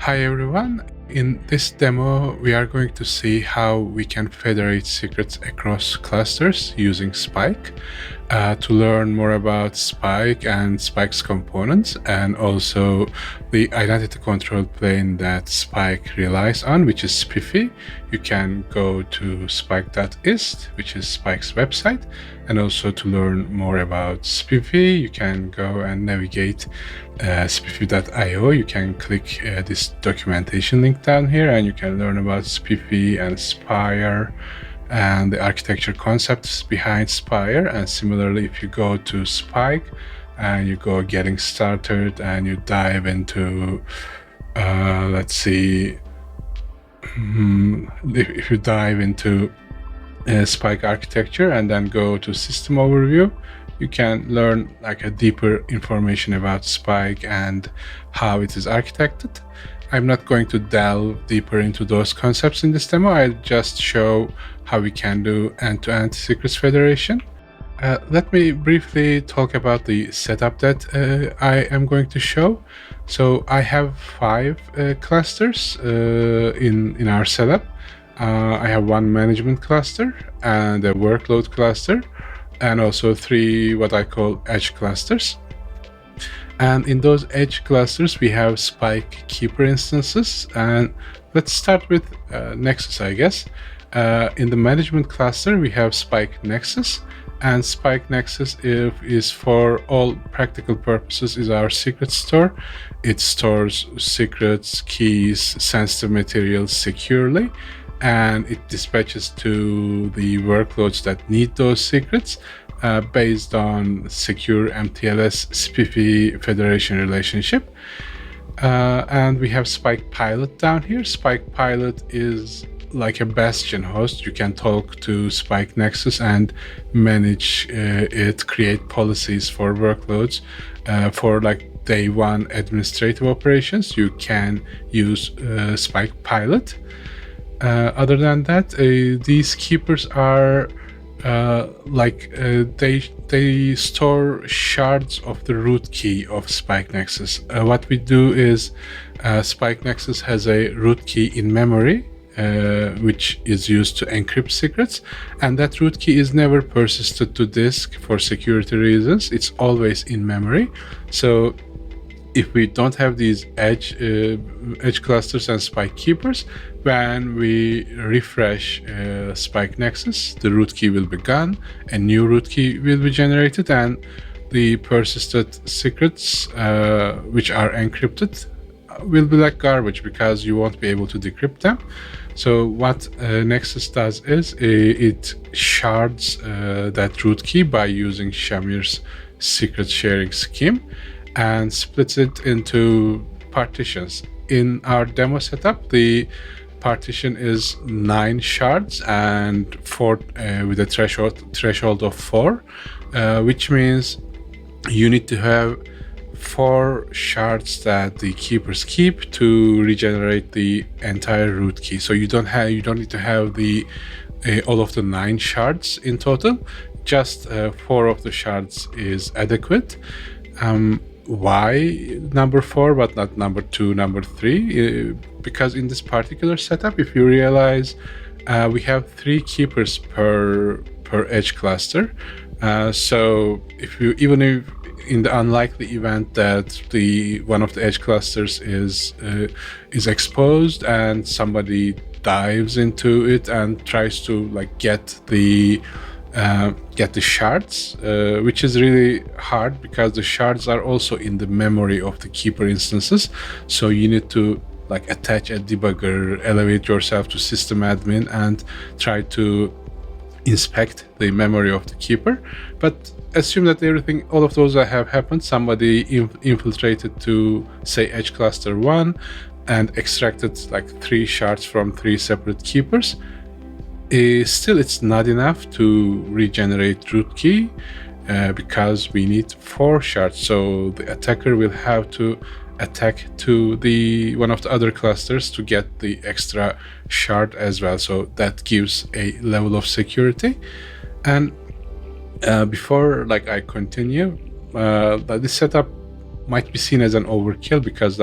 Hi everyone, in this demo we are going to see how we can federate secrets across clusters using Spike. To learn more about Spike and Spike's components, and also the identity control plane that Spike relies on, which is SPIFFE, you can go to spike.ist, which is Spike's website. And also to learn more about SPIFFE, you can go and navigate spiffe.io. You can click this documentation link down here, and you can learn about SPIFFE and Spire and the architecture concepts behind Spire. And similarly, if you go to Spike and you go getting started and you dive into, let's see, if you dive into Spike architecture and then go to system overview, you can learn like a deeper information about Spike and how it is architected. I'm not going to delve deeper into those concepts in this demo. I'll just show how we can do end-to-end secrets federation. Let me briefly talk about the setup that I am going to show. So I have 5 clusters in our setup. I have one management cluster and a workload cluster, and also 3 what I call edge clusters. And in those edge clusters, we have Spike keeper instances. And let's start with Nexus, I guess. In the management cluster, we have Spike Nexus. And Spike Nexus is for all practical purposes is our secret store. It stores secrets, keys, sensitive materials securely. And it dispatches to the workloads that need those secrets based on secure MTLS SPIFFE federation relationship. And we have Spike Pilot down here. Spike Pilot is like a bastion host. You can talk to Spike Nexus and manage it, create policies for workloads. For like day one administrative operations, you can use Spike Pilot. Other than that, these keepers are they store shards of the root key of Spike Nexus. What we do is Spike Nexus has a root key in memory, which is used to encrypt secrets, and that root key is never persisted to disk for security reasons. It's always in memory. So if we don't have these edge clusters and Spike keepers, when we refresh Spike Nexus, the root key will be gone, a new root key will be generated, and the persisted secrets, which are encrypted, will be like garbage because you won't be able to decrypt them. So what Nexus does is it shards that root key by using Shamir's secret sharing scheme and splits it into partitions. In our demo setup, the partition is 9 shards and 4 with a threshold of 4, which means you need to have 4 shards that the keepers keep to regenerate the entire root key. So you don't need to have the all of the 9 shards in total. Just 4 of the shards is adequate. Why number 4 but not number 2, number 3? Because in this particular setup, if you realize, we have 3 keepers per edge cluster. So if in the unlikely event that one of the edge clusters is exposed and somebody dives into it and tries to like get the shards, which is really hard because the shards are also in the memory of the keeper instances. So you need to like attach a debugger, elevate yourself to system admin, and try to inspect the memory of the keeper. But assume that all of those have happened. Somebody infiltrated to say edge cluster 1 and extracted like 3 shards from 3 separate keepers. Still, it's not enough to regenerate root key because we need 4 shards. So the attacker will have to attack to one of the other clusters to get the extra shard as well. So that gives a level of security. And before I continue, this setup might be seen as an overkill because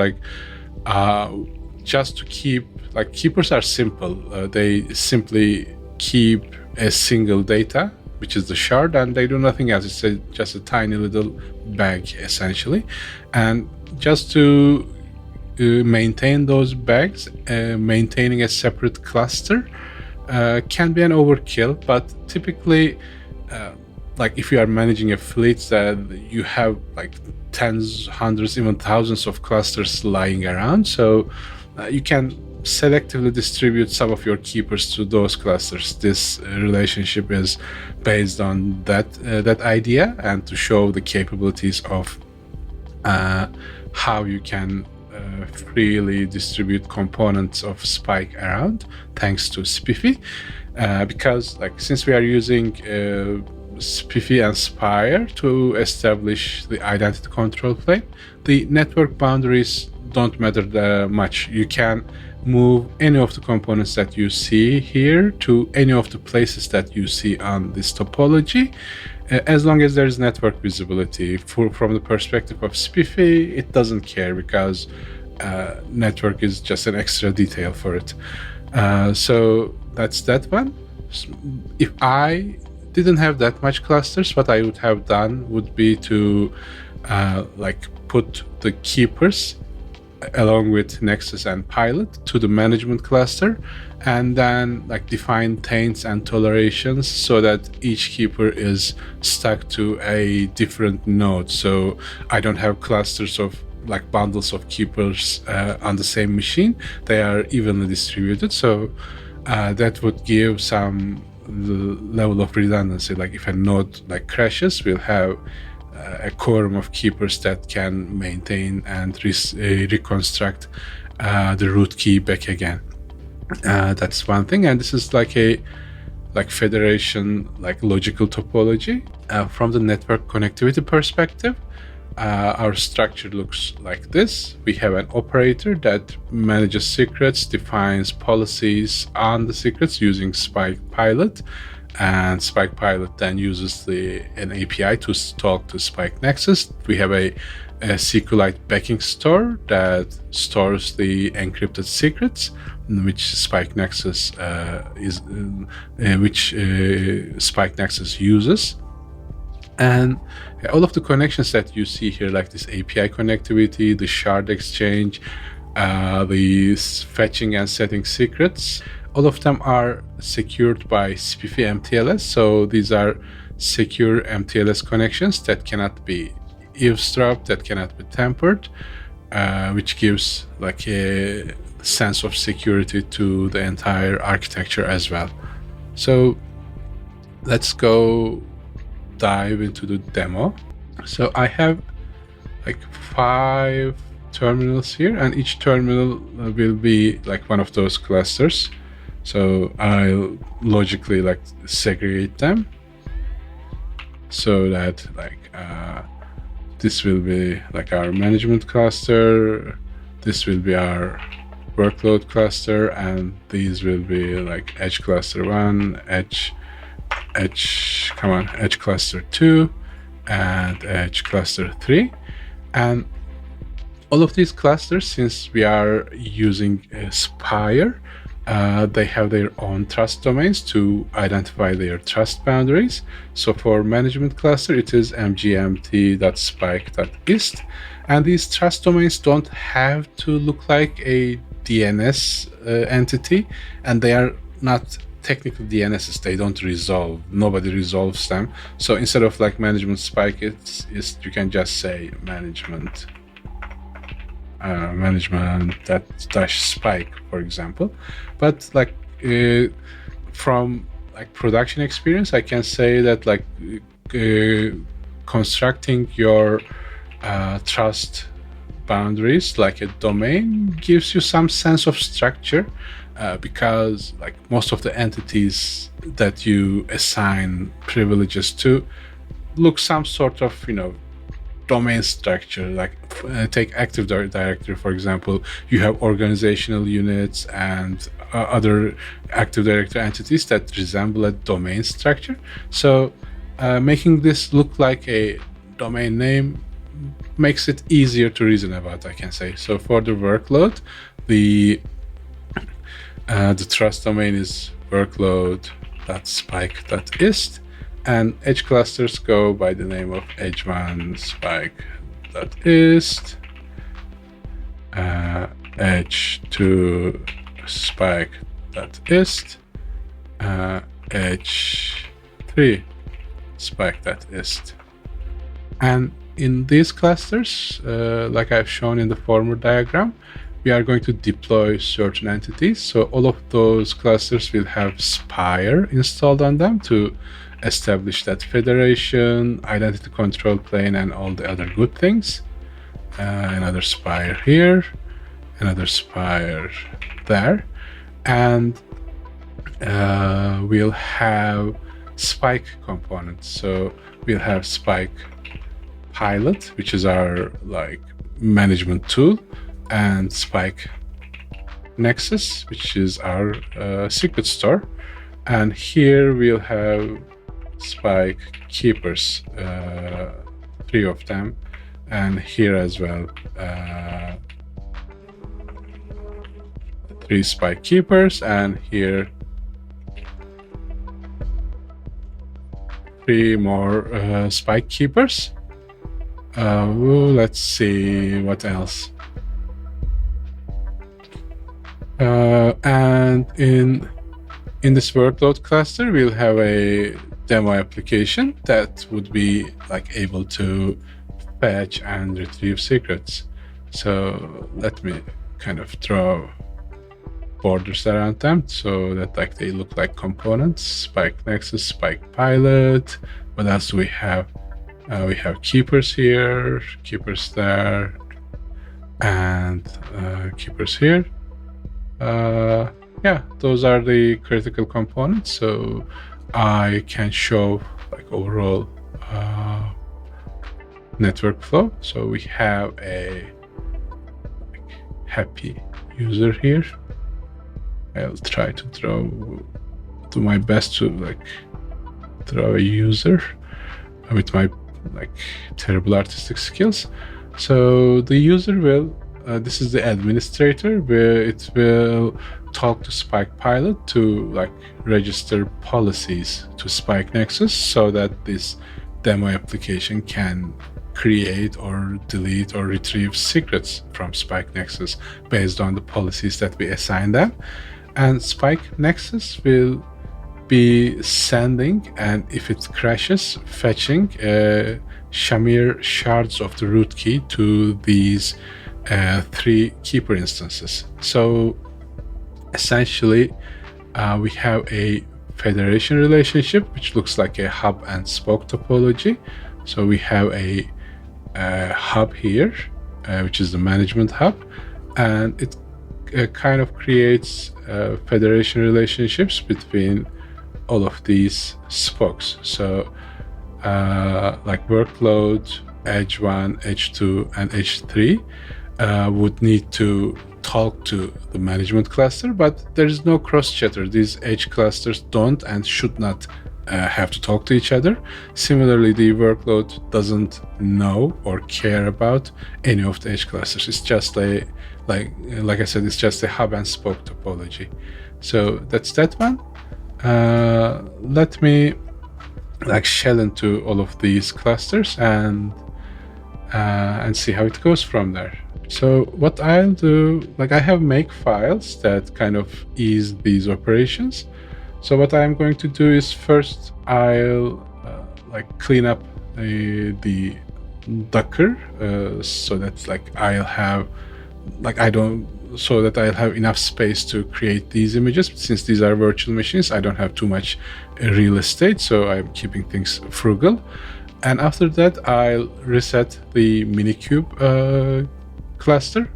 just to keep, like, keepers are simple. They simply keep a single data, which is the shard, and they do nothing else. It's just a tiny little bag, essentially. And just to maintain those bags, maintaining a separate cluster can be an overkill, but typically, like if you are managing a fleet that you have like tens, hundreds, even thousands of clusters lying around, so you can selectively distribute some of your keepers to those clusters. This relationship is based on that idea, and to show the capabilities of how you can freely distribute components of Spike around thanks to SPIFFE, because like since we are using SPIFFE and Spire to establish the identity control plane, the network boundaries don't matter that much. You can move any of the components that you see here to any of the places that you see on this topology, as long as there is network visibility. From the perspective of SPIFFE, it doesn't care, because network is just an extra detail for it. So that's that one. If I didn't have that much clusters, what I would have done would be to like put the keepers along with Nexus and Pilot to the management cluster, and then like define taints and tolerations so that each keeper is stuck to a different node. So I don't have clusters of like bundles of keepers on the same machine. They are evenly distributed. So that would give some level of redundancy. Like if a node like crashes, we'll have a quorum of keepers that can maintain and reconstruct the root key back again. That's one thing, and this is like a federation, like logical topology. From the network connectivity perspective, our structure looks like this. We have an operator that manages secrets, defines policies on the secrets using Spike Pilot, and Spike Pilot then uses an API to talk to Spike Nexus. We have a SQLite backing store that stores the encrypted secrets, which Spike Nexus Spike Nexus uses. And all of the connections that you see here, like this API connectivity, the shard exchange, the fetching and setting secrets, all of them are secured by SPIFFE MTLS. So these are secure MTLS connections that cannot be eavesdropped, that cannot be tampered, which gives like a sense of security to the entire architecture as well. So let's go dive into the demo. So I have like 5 terminals here, and each terminal will be like one of those clusters. So I'll logically like segregate them so that like this will be like our management cluster, this will be our workload cluster, and these will be like edge cluster 1, edge cluster 2, and edge cluster 3. And all of these clusters, since we are using Spire, they have their own trust domains to identify their trust boundaries. So for management cluster, it is mgmt.spike.ist, and these trust domains don't have to look like a DNS entity, and they are not technical DNSs. They don't resolve. Nobody resolves them. So instead of like management Spike, you can just say management -spike, for example. But like from like production experience, I can say that like constructing your trust boundaries like a domain gives you some sense of structure, because like most of the entities that you assign privileges to look some sort of, domain structure. Like take Active Directory, for example. You have organizational units and other Active Directory entities that resemble a domain structure. So making this look like a domain name makes it easier to reason about, I can say. So for the workload, the trust domain is workload.spike.ist, and edge clusters go by the name of edge1 spike.ist, edge2 spike.ist, edge3 spike.ist. And in these clusters, like I've shown in the former diagram, we are going to deploy certain entities. So all of those clusters will have Spire installed on them to establish that federation, identity control plane, and all the other good things. Another Spire here, another Spire there. And we'll have Spike components. So we'll have Spike Pilot, which is our management tool, and Spike Nexus, which is our secret store. And here we'll have Spike Keepers, 3 of them, and here as well 3 Spike Keepers, and here 3 more Spike Keepers. Let's see what else. And in this workload cluster, we'll have a demo application that would be able to fetch and retrieve secrets. So let me kind of draw borders around them so that they look like components. Spike Nexus, Spike Pilot. What else do we have? We have keepers here, keepers there, and keepers here. Yeah, those are the critical components. So I can show overall network flow. So we have a happy user here. I'll try to do my best to draw a user with my terrible artistic skills. So the user will, this is the administrator, where it will talk to Spike Pilot to register policies to Spike Nexus so that this demo application can create or delete or retrieve secrets from Spike Nexus based on the policies that we assign them. And Spike Nexus will be sending, and if it crashes, fetching Shamir shards of the root key to these 3 keeper instances. So essentially we have a federation relationship which looks like a hub and spoke topology. So we have a hub here, which is the management hub, and it kind of creates federation relationships between all of these spokes. So workload, edge 1, edge 2, and edge 3 would need to talk to the management cluster, but there is no cross chatter. These edge clusters don't and should not have to talk to each other. Similarly, the workload doesn't know or care about any of the edge clusters. It's just a like I said, it's just a hub and spoke topology. So that's that one. Let me shell into all of these clusters and see how it goes from there. So what I'll do, I have make files that kind of ease these operations. So what I'm going to do is first I'll clean up the Docker so that I'll have so that I'll have enough space to create these images. Since these are virtual machines, I don't have too much real estate, so I'm keeping things frugal. And after that, I'll reset the Minikube cluster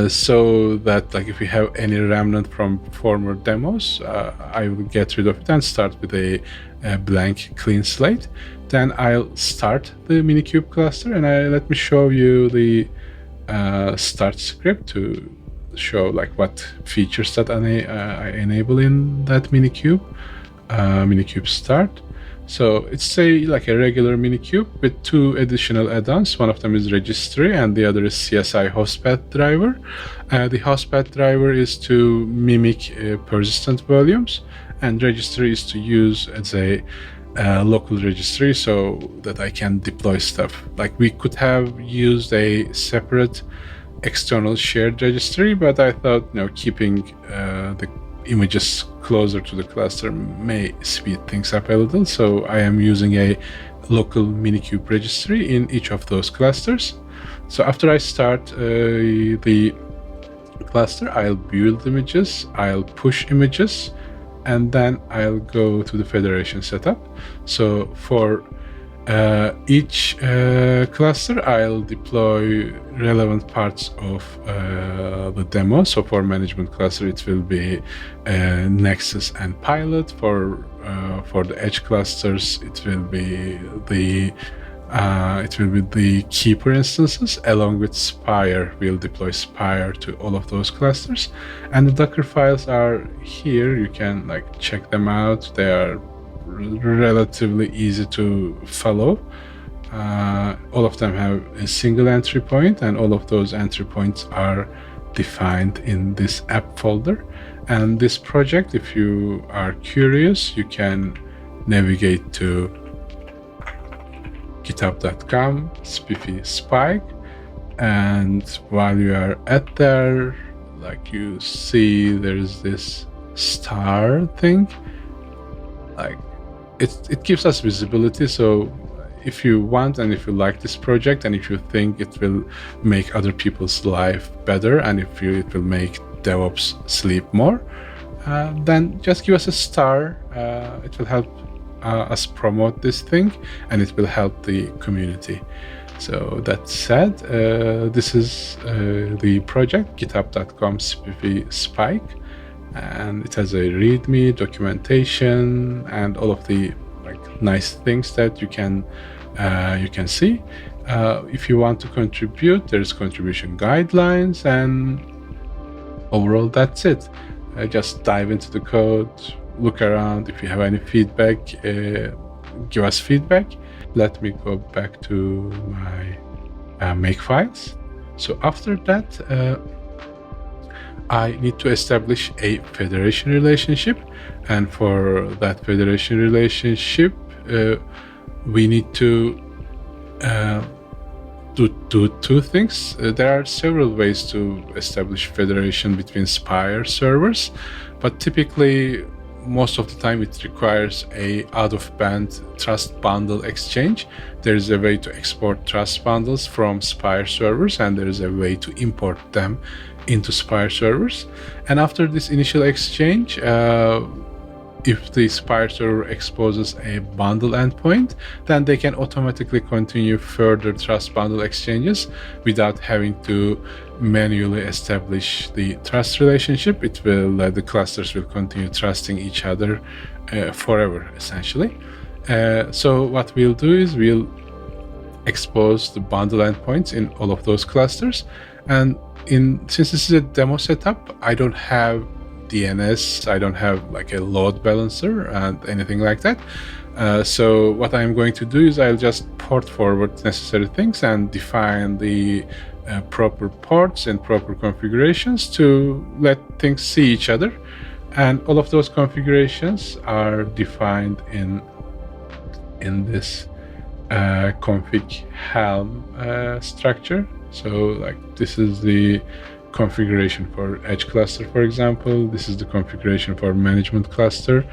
so that if we have any remnant from former demos, I will get rid of it and start with a blank clean slate. Then I'll start the Minikube cluster, and let me show you the start script to show what features that I enable in that Minikube start. So it's like a regular minikube with two additional add-ons. One of them is registry and the other is CSI hostpath driver. The hostpath driver is to mimic persistent volumes, and registry is to use as a local registry so that I can deploy stuff. Like we could have used a separate external shared registry, but I thought, keeping the images closer to the cluster may speed things up a little. So I am using a local minikube registry in each of those clusters. So after I start the cluster, I'll build images, I'll push images, and then I'll go to the federation setup. So for each cluster, I'll deploy relevant parts of the demo. So for management cluster, it will be Nexus and Pilot. For the edge clusters, it will be the Keeper instances along with Spire. We'll deploy Spire to all of those clusters, and the Docker files are here. You can check them out. They are relatively easy to follow. All of them have a single entry point, and all of those entry points are defined in this app folder. And this project, if you are curious, you can navigate to github.com SPIFFE Spike, and while you are at there, you see there's this star thing. It gives us visibility. So if you want and if you like this project and if you think it will make other people's life better and if it will make DevOps sleep more, then just give us a star. It will help us promote this thing, and it will help the community. So that said, this is the project, github.com SPIFFE Spike, and it has a README, documentation, and all of the nice things that you can see. If you want to contribute, there's contribution guidelines, and overall that's it. Just dive into the code, look around. If you have any feedback, give us feedback. Let me go back to my make files. So after that, I need to establish a federation relationship, and for that federation relationship, we need to do two things. There are several ways to establish federation between Spire servers, but typically most of the time it requires a out-of-band trust bundle exchange. There is a way to export trust bundles from Spire servers, and there is a way to import them into Spire servers. And after this initial exchange, if the Spire server exposes a bundle endpoint, then they can automatically continue further trust bundle exchanges without having to manually establish the trust relationship. It will the clusters will continue trusting each other forever, essentially. So what we'll do is we'll expose the bundle endpoints in all of those clusters. And since this is a demo setup, I don't have DNS, I don't have a load balancer and anything like that. So what I'm going to do is I'll just port forward necessary things and define the proper ports and proper configurations to let things see each other. And all of those configurations are defined in this config helm structure. So this is the configuration for edge cluster, for example. This is the configuration for management cluster.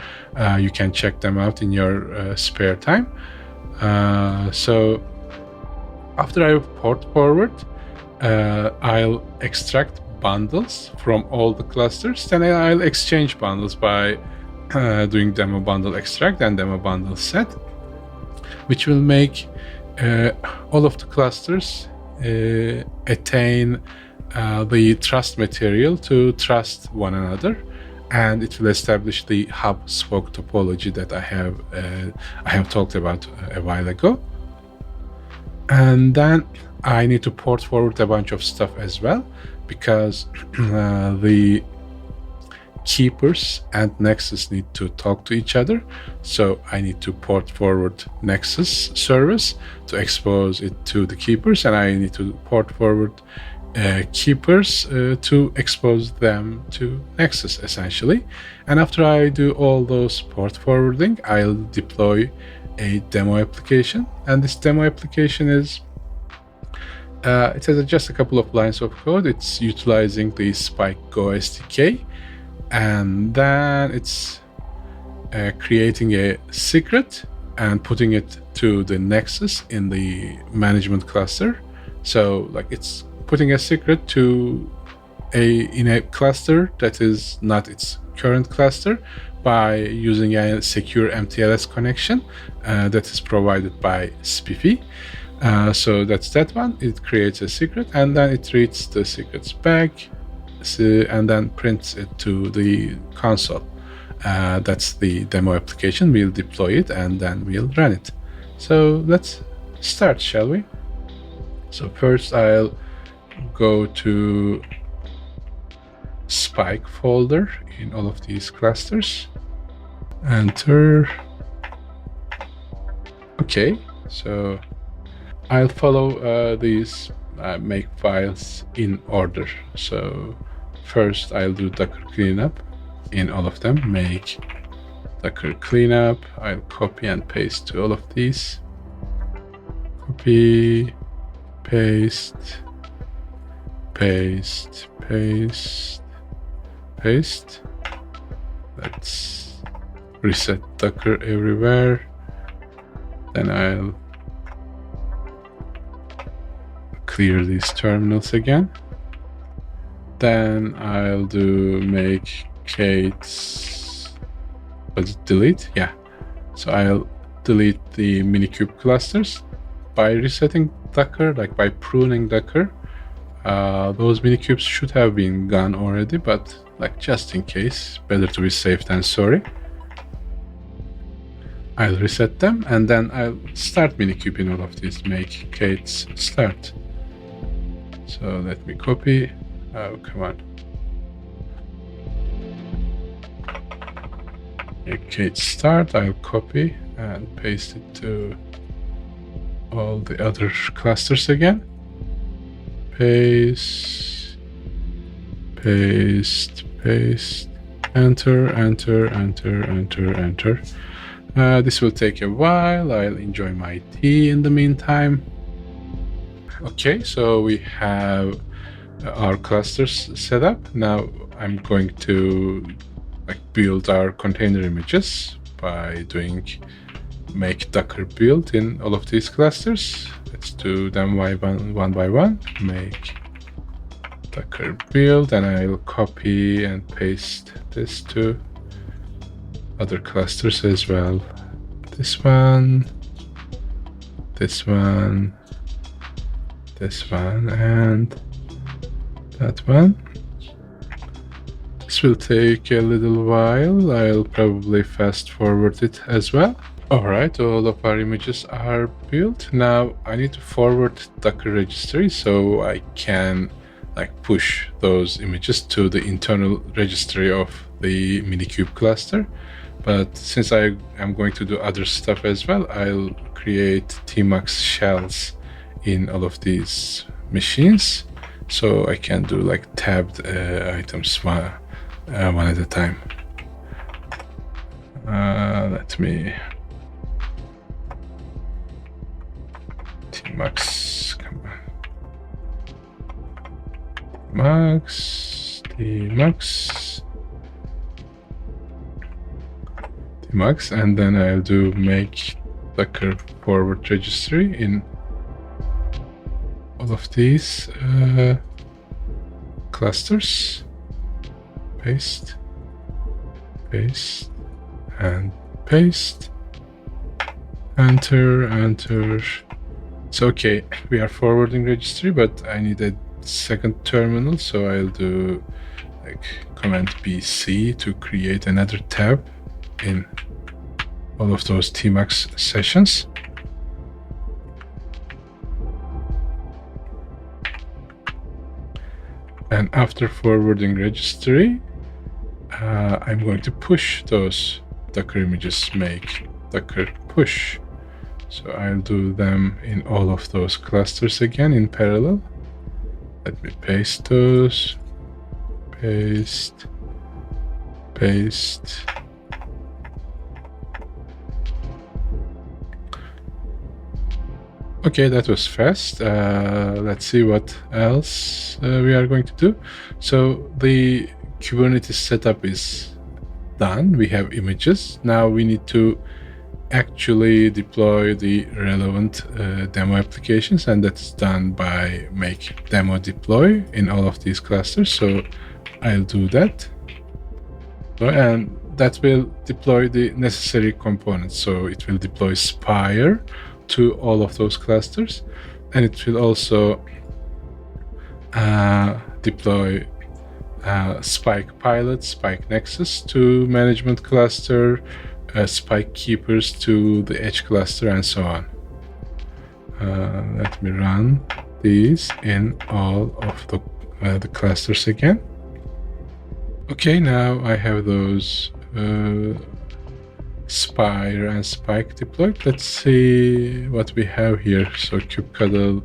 You can check them out in your spare time. So after I port forward, I'll extract bundles from all the clusters. Then I'll exchange bundles by doing demo bundle extract and demo bundle set, which will make all of the clusters attain the trust material to trust one another, and it will establish the hub spoke topology that I have talked about a while ago. And then I need to port forward a bunch of stuff as well, because the keepers and Nexus need to talk to each other. So I need to port forward Nexus service to expose it to the keepers, and I need to port forward keepers to expose them to Nexus, essentially. And after I do all those port forwarding, I'll deploy a demo application. And this demo application is it has just a couple of lines of code. It's utilizing the Spike Go SDK, and then it's creating a secret and putting it to the Nexus in the management cluster. So like it's putting a secret to in a cluster that is not its current cluster by using a secure MTLS connection that is provided by SPIFFE. So that's that one. It creates a secret, and then it reads the secrets back, and then prints it to the console. That's the demo application. We'll deploy it, and then we'll run it. So let's start, shall we? So first I'll go to Spike folder in all of these clusters. Enter. Okay, so I'll follow these make files in order. So first I'll do Docker cleanup in all of them. Make Docker cleanup. I'll copy and paste to all of these. Copy, paste, paste, paste, paste. Let's reset Docker everywhere. Then I'll clear these terminals again. Then I'll do make Kate's, was it delete? Yeah. So I'll delete the Minikube clusters by resetting Docker, like by pruning Docker. Those Minikubes should have been gone already, but like just in case, better to be safe than sorry. I'll reset them, and then I'll start Minikube in all of these. Make Kate's start. So let me copy. Oh, come on. Make Kate's start. I'll copy and paste it to all the other clusters again. Paste, paste, paste. Enter, enter, enter, enter, enter. This will take a while. I'll enjoy my tea in the meantime. Okay, so we have our clusters set up. Now I'm going to build our container images by doing make Docker build in all of these clusters. Let's do them one by one. Make Docker build, and I'll copy and paste this to other clusters as well. This one, this one, this one, and that one. This will take a little while. I'll probably fast forward it as well. Alright, all of our images are built. Now I need to forward Docker registry so I can push those images to the internal registry of the Minikube cluster. But since I am going to do other stuff as well, I'll create Tmux shells in all of these machines, so I can do tabbed items one at a time. Let me Tmux, come on, Tmux, and then I'll do make Docker forward registry in all of these clusters. Paste, paste, and paste. Enter, enter. It's okay, we are forwarding registry, but I need a second terminal, so I'll do Command BC to create another tab in all of those Tmux sessions. And after forwarding registry, I'm going to push those Docker images, make Docker push. So I'll do them in all of those clusters again in parallel. Let me paste those. Paste. Paste. Okay, that was fast. Let's see what else we are going to do. So the Kubernetes setup is done. We have images. Now we need to actually deploy the relevant demo applications, and that's done by make demo deploy in all of these clusters. So I'll do that. And that will deploy the necessary components. So it will deploy Spire to all of those clusters, and it will also deploy Spike Pilot, Spike Nexus to management cluster, Spike Keepers to the edge cluster, and so on. Let me run these in all of the clusters again. Okay, now I have those Spire and Spike deployed. Let's see what we have here. So kubectl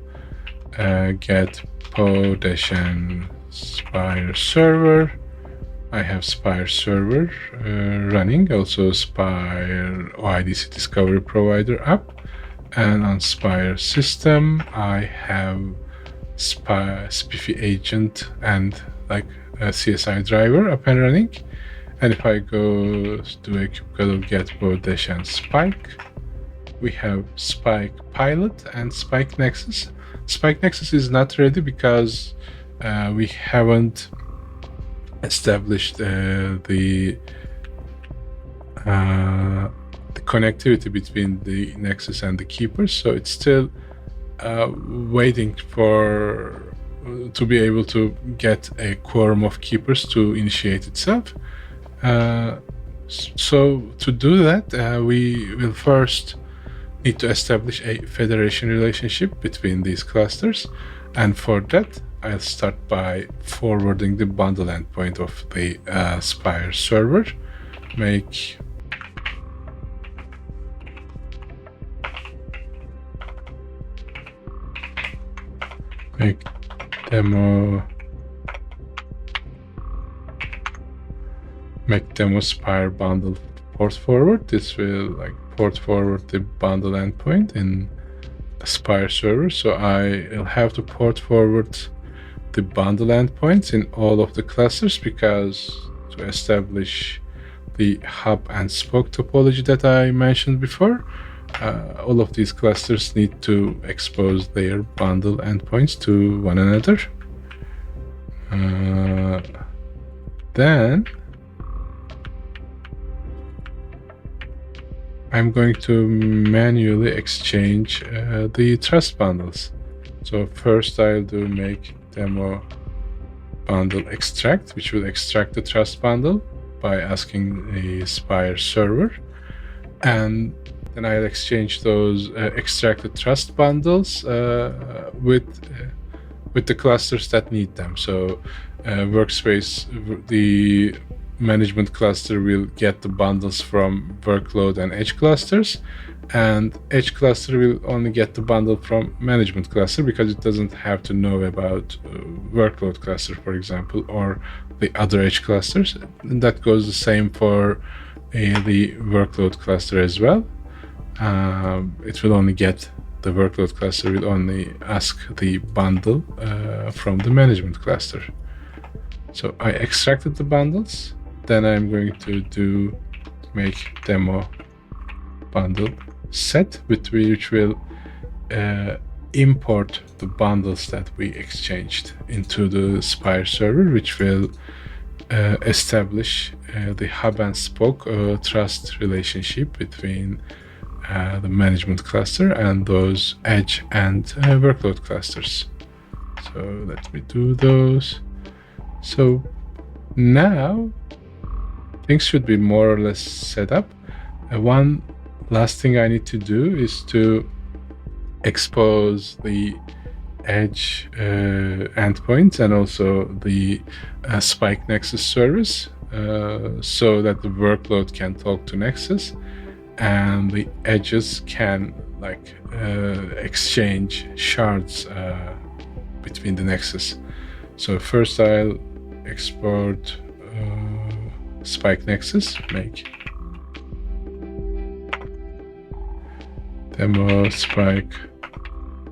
get po-n Spire server. I have Spire server running, also Spire OIDC discovery provider app, and on Spire system I have Spire SPIFFE agent and like a CSI driver up and running. And if I go to a kubectl get po-n Spike, we have Spike Pilot and Spike Nexus. Spike Nexus is not ready because we haven't established the connectivity between the Nexus and the Keepers, so it's still waiting to be able to get a quorum of Keepers to initiate itself. So to do that, we will first need to establish a federation relationship between these clusters, and for that I'll start by forwarding the bundle endpoint of the Spire server. Make demo Spire bundle port forward. This will port forward the bundle endpoint in Spire server. So I'll have to port forward the bundle endpoints in all of the clusters, because to establish the hub and spoke topology that I mentioned before, all of these clusters need to expose their bundle endpoints to one another. Then I'm going to manually exchange the trust bundles. So first I'll do make demo bundle extract, which will extract the trust bundle by asking the Spire server, and then I'll exchange those extracted trust bundles with the clusters that need them. So workspace, the management cluster will get the bundles from workload and edge clusters, and edge cluster will only get the bundle from management cluster, because it doesn't have to know about workload cluster, for example, or the other edge clusters. And that goes the same for the workload cluster as well. It will only get the workload cluster, will only ask the bundle from the management cluster. So I extracted the bundles. Then I'm going to do make demo bundle set, which will import the bundles that we exchanged into the Spire server, which will establish the hub and spoke trust relationship between the management cluster and those edge and workload clusters. So let me do those. So now things should be more or less set up. One last thing I need to do is to expose the edge endpoints and also the Spike Nexus service. so that the workload can talk to Nexus and the edges can exchange shards between the Nexus. So first I'll export Spike Nexus, make demo Spike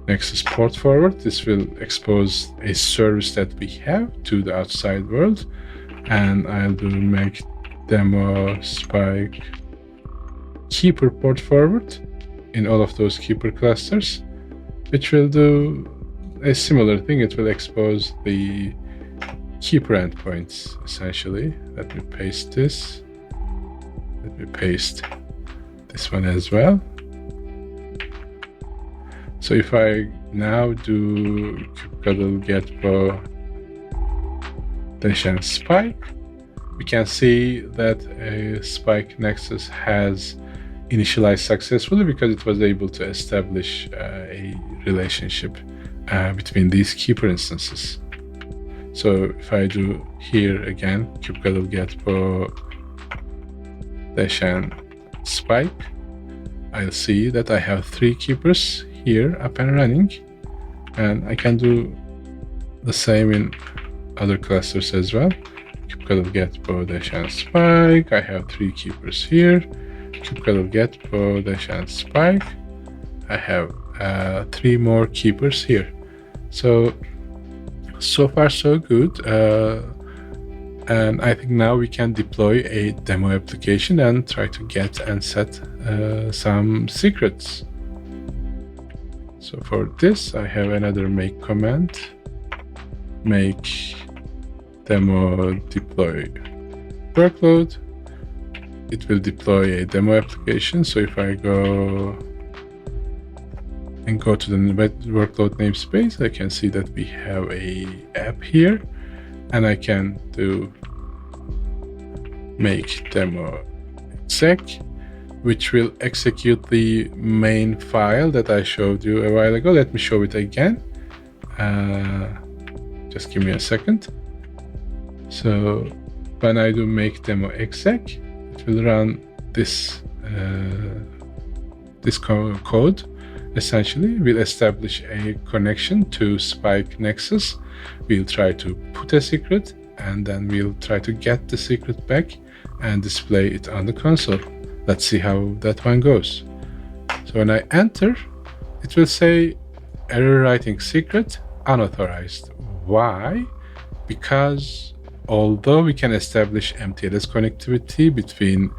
Nexus port forward. This will expose a service that we have to the outside world, and I'll do make demo Spike keeper port forward in all of those keeper clusters, which will do a similar thing. It will expose the keeper endpoints essentially. Let me paste this. Let me paste this one as well. So if I now do kubectl getpo dash and spike, we can see that a Spike Nexus has initialized successfully because it was able to establish a relationship between these keeper instances. So if I do here again kubectl getpo dash and spike, I'll see that I have 3 keepers here up and running, and I can do the same in other clusters as well. Kubectl getpo dash and spike, I have 3 keepers here. Kubectl getpo dash and spike, I have 3 more keepers here. So far so good, and I think now we can deploy a demo application and try to get and set some secrets. So for this I have another make command, make demo deploy workload. It will deploy a demo application. So if I go to the workload namespace, I can see that we have a app here, and I can do make demo exec, which will execute the main file that I showed you a while ago. Let me show it again. Just give me a second. So when I do make demo exec, it will run this code. Essentially, we'll establish a connection to Spike Nexus. We'll try to put a secret, and then we'll try to get the secret back and display it on the console. Let's see how that one goes. So when I enter, it will say error writing secret unauthorized. Why? Because although we can establish MTLS connectivity between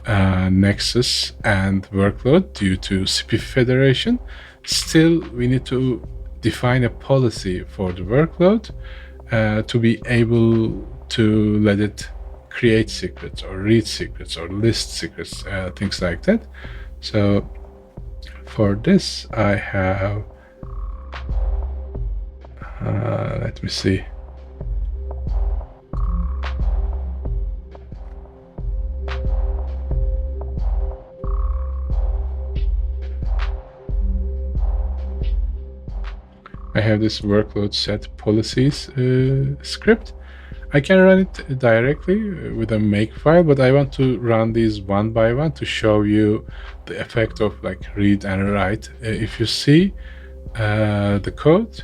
Nexus and workload due to SPIFFE federation, still we need to define a policy for the workload to be able to let it create secrets or read secrets or list secrets, things like that. So for this I have, let me see. I have this workload set policies script. I can run it directly with a make file, but I want to run these one by one to show you the effect of like read and write. If you see the code,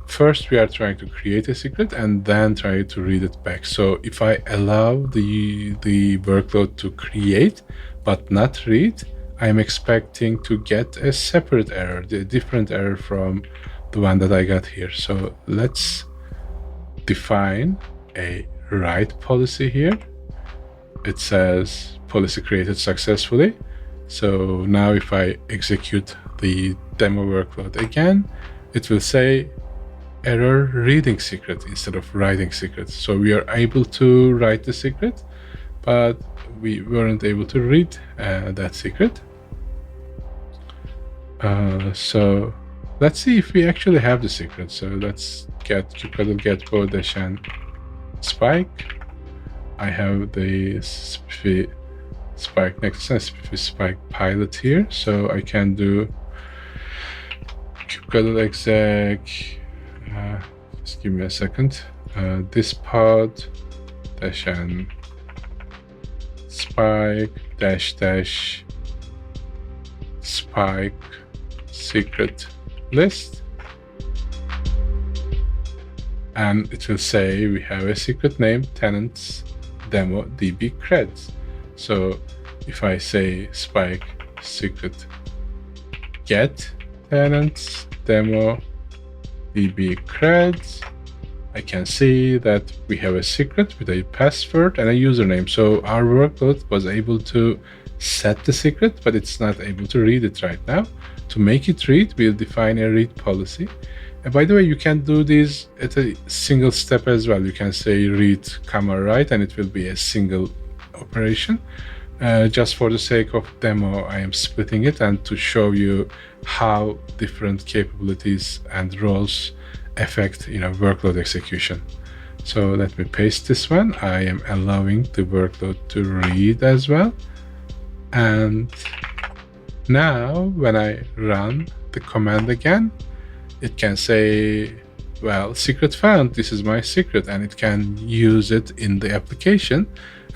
first we are trying to create a secret and then try to read it back. So if I allow the workload to create but not read, I'm expecting to get a separate error, a different error from the one that I got here. So let's define a write policy here. It says policy created successfully. So now if I execute the demo workload again, it will say error reading secret instead of writing secret. So we are able to write the secret, but we weren't able to read that secret. So let's see if we actually have the secret. So let's get kubectl getpo dash and spike. I have the SPIFFE Spike Nexus and SPIFFE Spike pilot here. So I can do kubectl exec, just give me a second, this pod dash and spike dash dash spike secret list, and it will say we have a secret name, tenants demo db creds. So if I say spike secret get tenants demo db creds, I can see that we have a secret with a password and a username. So our workload was able to set the secret, but it's not able to read it right now. To make it read, we'll define a read policy. And by the way, you can do this at a single step as well. You can say read comma write, and it will be a single operation. Just for the sake of demo, I am splitting it and to show you how different capabilities and roles affect workload execution. So let me paste this one. I am allowing the workload to read as well. And now when I run the command again, it can say, well, secret found, this is my secret, and it can use it in the application.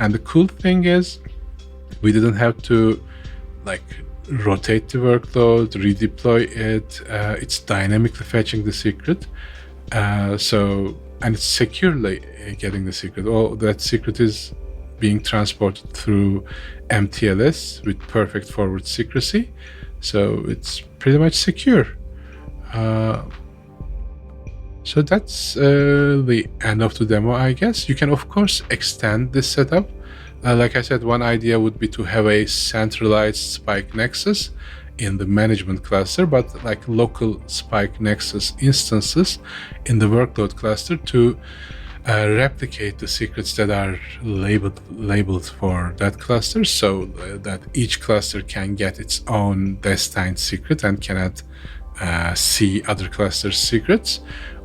And the cool thing is we didn't have to rotate the workload, redeploy it. It's dynamically fetching the secret. And it's securely getting the secret. All that secret is being transported through MTLS with perfect forward secrecy. So it's pretty much secure. So that's the end of the demo, I guess. You can, of course, extend this setup. Like I said, one idea would be to have a centralized Spike Nexus in the management cluster, but like local Spike Nexus instances in the workload cluster to replicate the secrets that are labeled for that cluster, so that each cluster can get its own destined secret and cannot see other clusters' secrets.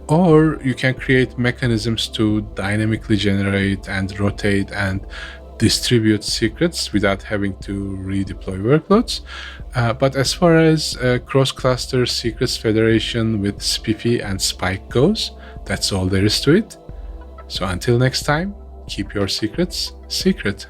Or you can create mechanisms to dynamically generate and rotate and distribute secrets without having to redeploy workloads. But as far as cross-cluster secrets federation with SPIFFE and Spike goes, that's all there is to it. So until next time, keep your secrets secret.